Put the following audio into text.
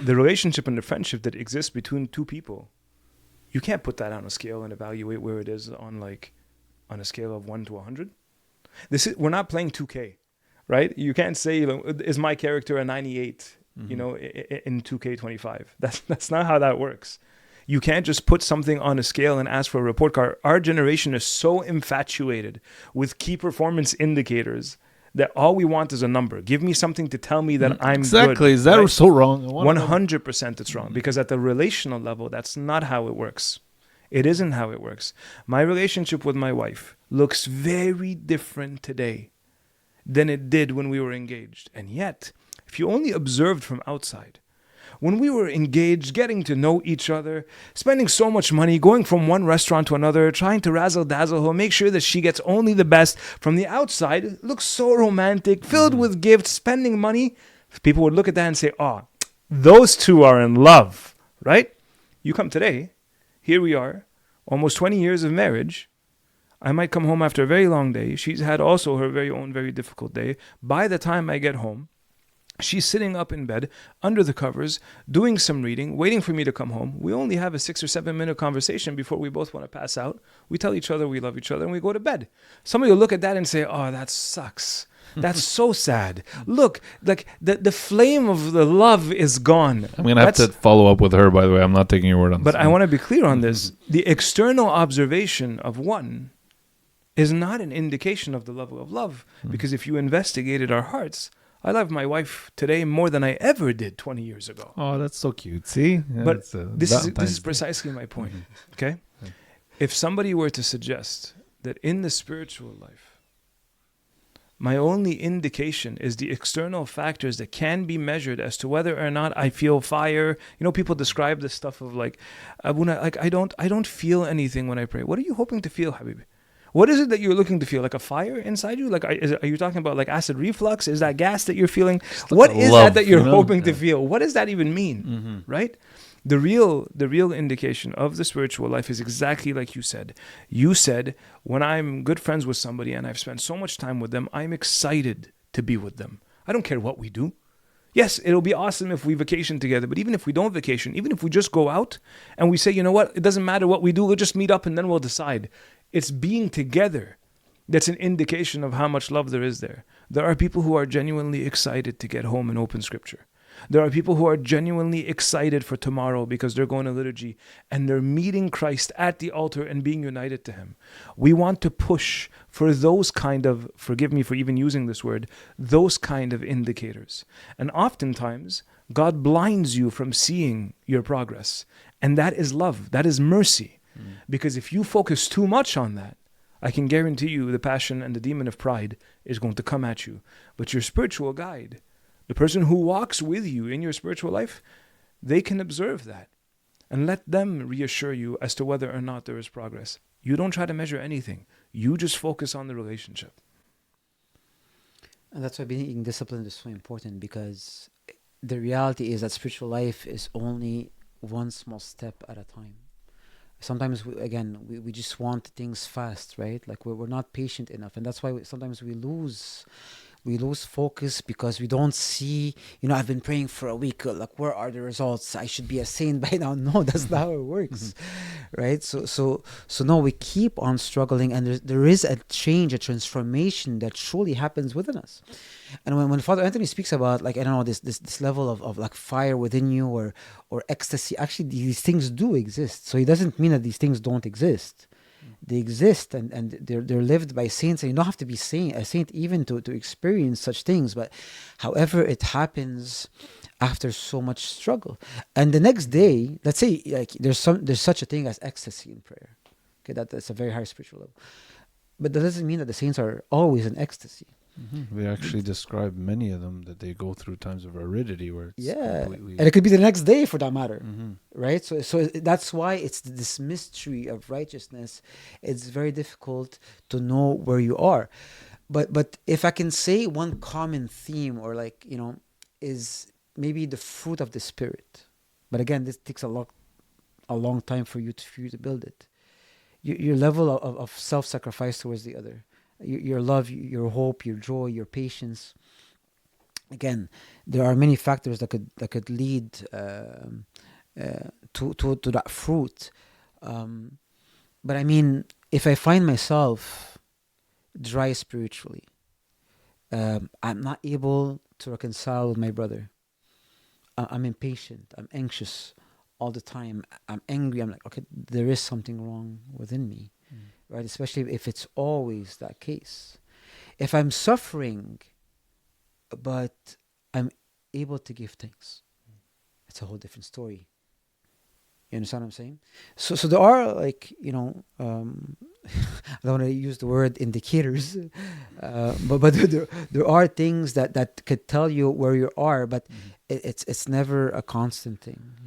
the relationship and the friendship that exists between two people, you can't put that on a scale and evaluate where it is on a scale of 1 to 100. We're not playing 2K, right? You can't say, is my character a 98, in 2K25. That's not how that works. You can't just put something on a scale and ask for a report card. Our generation is so infatuated with key performance indicators that all we want is a number. Give me something to tell me that I'm good. Exactly. Is that right? so wrong? 100% it's wrong. Because at the relational level, that's not how it works. It isn't how it works. My relationship with my wife looks very different today than it did when we were engaged. And yet, if you only observed from outside, when we were engaged, getting to know each other, spending so much money, going from one restaurant to another, trying to razzle-dazzle her, make sure that she gets only the best. From the outside, it looks so romantic, filled with gifts, spending money. People would look at that and say, those two are in love, right? You come today, here we are, almost 20 years of marriage. I might come home after a very long day. She's had also her very own very difficult day. By the time I get home, she's sitting up in bed, under the covers, doing some reading, waiting for me to come home. We only have a 6 or 7 minute conversation before we both want to pass out. We tell each other we love each other and we go to bed. Somebody will look at that and say, that sucks. That's so sad. Look, like the flame of the love is gone. I'm going to have to follow up with her, by the way. I'm not taking your word on this. But I want to be clear on this. The external observation of one is not an indication of the level of love. Because if you investigated our hearts, I love my wife today more than I ever did 20 years ago. Oh, that's so cute. See? Yeah, but this is precisely my point. Okay? If somebody were to suggest that in the spiritual life, my only indication is the external factors that can be measured as to whether or not I feel fire. People describe this stuff of I don't feel anything when I pray. What are you hoping to feel, Habibi? What is it that you're looking to feel? Like a fire inside you? Are you talking about acid reflux? Is that gas that you're feeling? What is that you're hoping to feel? What does that even mean? Right? The real indication of the spiritual life is exactly like you said. You said, when I'm good friends with somebody and I've spent so much time with them, I'm excited to be with them. I don't care what we do. Yes, it'll be awesome if we vacation together, but even if we don't vacation, even if we just go out and we say, you know what, it doesn't matter what we do, we'll just meet up and then we'll decide. It's being together that's an indication of how much love there is there. There are people who are genuinely excited to get home and open scripture. There are people who are genuinely excited for tomorrow because they're going to liturgy and they're meeting Christ at the altar and being united to him. We want to push for those kind of, forgive me for even using this word, those kind of indicators. And oftentimes, God blinds you from seeing your progress. And that is love. That is mercy. Because if you focus too much on that, I can guarantee you the passion and the demon of pride is going to come at you. But your spiritual guide, the person who walks with you in your spiritual life, they can observe that and let them reassure you as to whether or not there is progress. You don't try to measure anything. You just focus on the relationship. And that's why being disciplined is so important, because the reality is that spiritual life is only one small step at a time. Sometimes, we just want things fast, right? Like we're not patient enough. And that's why sometimes we lose focus, because we don't see, I've been praying for a week. Like, where are the results? I should be a saint by now. No, that's not how it works, right? So no, we keep on struggling, and there is a change, a transformation that truly happens within us. And when Father Anthony speaks about, this level of like fire within you or ecstasy, actually these things do exist. So it doesn't mean that these things don't exist. They exist, and they're lived by saints, and you don't have to be a saint even to experience such things. But however, it happens after so much struggle. And the next day, let's say there's such a thing as ecstasy in prayer. Okay, that's a very high spiritual level. But that doesn't mean that the saints are always in ecstasy. We actually describe many of them that they go through times of aridity where it's completely... And it could be the next day for that matter, right? So that's why it's this mystery of righteousness. It's very difficult to know where you are. But if I can say one common theme, or is maybe the fruit of the Spirit. But again, this takes a long time for you to build it. Your level of self-sacrifice towards the other. Your love, your hope, your joy, your patience. again, there are many factors that could lead to that fruit. But I mean, if I find myself dry spiritually, I'm not able to reconcile with my brother. I'm impatient. I'm anxious all the time. I'm angry. I'm like, okay, there is something wrong within me, right? Especially if it's always that case. If I'm suffering, but I'm able to give thanks, it's a whole different story. You understand what I'm saying? So there are, like, I don't want to use the word indicators, but there are things that could tell you where you are, but it's never a constant thing.